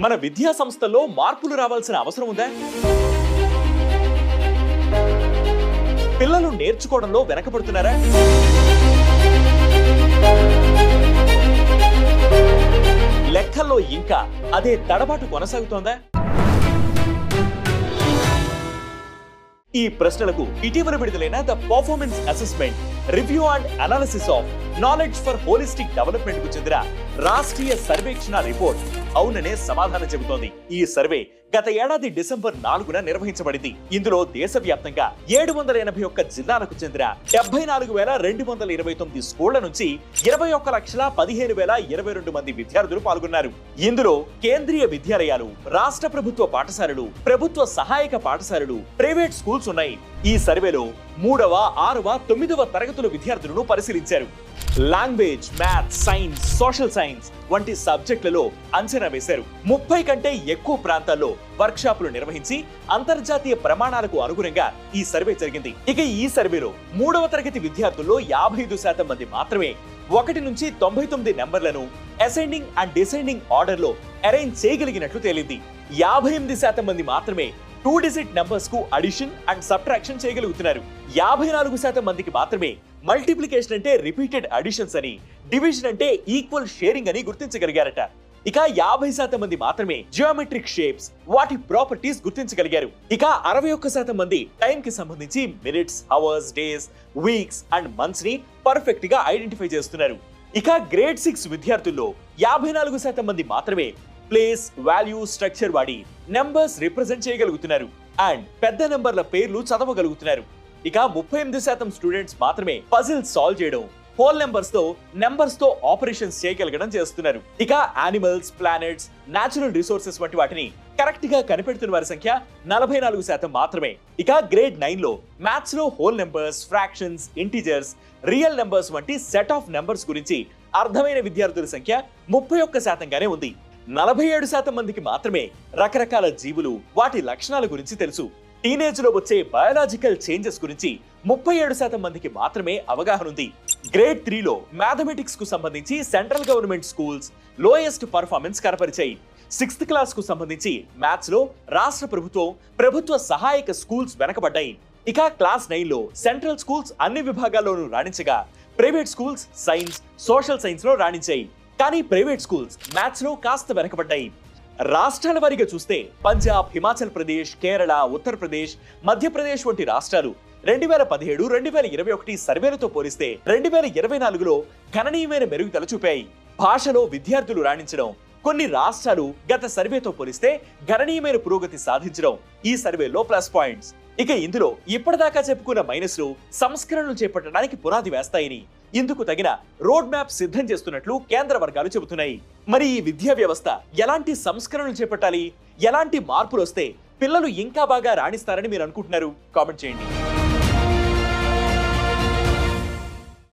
మన విద్యా సంస్థల్లో మార్పులు రావాల్సిన అవసరం ఉందా? పిల్లలు నేర్చుకోవడంలో వెనకబడుతున్నారా? లెక్కల్లో ఇంకా అదే తడబాటు కొనసాగుతోందా? ఈ ప్రశ్నలకు ఇటీవల విడుదలైన the performance assessment review and analysis of knowledge for holistic development కు చెందిన రాష్ట్రీయ సర్వేక్షణ రిపోర్ట్ అవుననే సమాధానం చెబుతోంది. ఈ సర్వే గత ఏడాది డిసెంబర్ 4న నిర్వహించబడింది. ఇందులో దేశవ్యాప్తంగా 781 జిల్లాలకు చెందిన 74,229 స్కూళ్ల నుంచి 21,15,022 మంది విద్యార్థులు పాల్గొన్నారు. ఇందులో కేంద్రీయ విద్యాలయాలు, రాష్ట్ర ప్రభుత్వ పాఠశాలలు, ప్రభుత్వ సహాయక పాఠశాలలు, ప్రైవేట్ స్కూల్స్ ఉన్నాయి. ఈ సర్వేలో 3వ, 6వ, 9వ తరగతుల విద్యార్థులను పరిశీలించారు. Language, maths, science, social science వంటి సబ్జెక్టులలో అంచనా వేశారు. 30 కంటే ఎక్కువ ప్రాంతాల్లో వర్క్ షాపులు నిర్వహించి అంతర్జాతీయ ప్రమాణాలకు అనుగుణంగా ఈ సర్వే జరిగింది. ఇక ఈ సర్వేలో 3వ తరగతి విద్యార్థుల్లో 55% మంది మాత్రమే 1 నుంచి 99 నెంబర్లను అసెండింగ్ అండ్ డిసెండింగ్ ఆర్డర్ లో అరేంజ్ చేయగలిగినట్లు తేలింది. 58% మంది మాత్రమే 2 డిజిట్ నంబర్స్ కు అడిషన్ అండ్ సబ్ట్రాక్షన్ చేయగలుగుతున్నారు. 54% మందికి మాత్రమే మల్టిప్లికేషన్ అంటే రిపీటెడ్ అడిషన్స్ అని, డివిజన్ అంటే ఈక్వల్ షేరింగ్ అని గుర్తించగలిగారట. ఇక 50% మంది మాత్రమే జియోమెట్రిక్ షేప్స్, వాటి ప్రాపర్టీస్ గుర్తించగలిగారు. ఇక 61% మంది టైం కి సంబంధించి minutes, hours, days, weeks and months ని పర్ఫెక్ట్ గా ఐడెంటిఫై చేస్తున్నారు. ఇక గ్రేడ్ 6 విద్యార్థుల్లో 54% మంది మాత్రమే ప్లేస్, వాల్యూ, స్ట్రక్చర్ వాడి నెంబర్స్ రిప్రజెంట్ చేయగలుగుతున్నారు అండ్ పెద్ద నెంబర్ల పేర్లు చదవగలుగుతున్నారు. ఇక 38% స్టూడెంట్స్ మాత్రమే పజిల్ సాల్వ్ చేయడం, హోల్ నెంబర్స్ తో ఆపరేషన్స్ చేయగలగడం చేస్తున్నారు. ఇక యానిమల్స్, ప్లానెట్స్, న్యాచురల్ రిసోర్సెస్ వంటి వాటిని కరెక్ట్ గా కనిపెడుతున్న వారి సంఖ్య 44% మాత్రమే. ఇక గ్రేడ్ 9 లో మ్యాథ్స్ లో whole numbers, fractions, integers, real numbers వంటి సెట్ ఆఫ్ నెంబర్స్ గురించి అర్థమైన విద్యార్థుల సంఖ్య 31% గానే ఉంది. 47% మందికి మాత్రమే రకరకాల జీవులు, వాటి లక్షణాల గురించి తెలుసు. టీనేజ్ లో వచ్చే బయాలజికల్ చేంజెస్ గురించి 37% మందికి మాత్రమే అవగాహన ఉంది. గ్రేడ్ 3 లో మ్యాథమెటిక్స్ కు సంబంధించి central government schools lowest performance కనపరిచాయి. 6th క్లాస్ కు సంబంధించి మ్యాథ్స్ లో రాష్ట్ర ప్రభుత్వ సహాయక స్కూల్స్ వెనకబడ్డాయి. ఇక క్లాస్ 9 లో సెంట్రల్ స్కూల్స్ అన్ని విభాగాల్లోనూ రాణించగా, private schools science, social science లో రాణించాయి. కానీ ప్రైవేట్ స్కూల్స్ మ్యాథ్స్ లో కాస్త వెనకబడ్డాయి. రాష్ట్రాల వారీగా చూస్తే పంజాబ్, హిమాచల్ ప్రదేశ్, కేరళ, ఉత్తరప్రదేశ్, మధ్యప్రదేశ్ వంటి రాష్ట్రాలు 2017, 2021 సర్వేలతో పోలిస్తే 2024లో గణనీయమైన మెరుగుదల చూపాయి. భాషలో విద్యార్థులు రాణించడం, కొన్ని రాష్ట్రాలు గత సర్వేతో పోలిస్తే గణనీయమైన పురోగతి సాధించడం ఈ సర్వేలో ప్లస్ పాయింట్స్. ఇక ఇందులో ఇప్పటిదాకా చెప్పుకున్న మైనస్లు సంస్కరణలు చేపట్టడానికి పునాది వేస్తాయని, ఇందుకు తగిన రోడ్ మ్యాప్ సిద్ధం చేస్తున్నట్లు కేంద్ర వర్గాలు చెబుతున్నాయి. మరి ఈ విద్యా వ్యవస్థ ఎలాంటి సంస్కరణలు చేపట్టాలి, ఎలాంటి మార్పులు వస్తే పిల్లలు ఇంకా బాగా రాణిస్తారని మీరు అనుకుంటున్నారు? కామెంట్ చేయండి.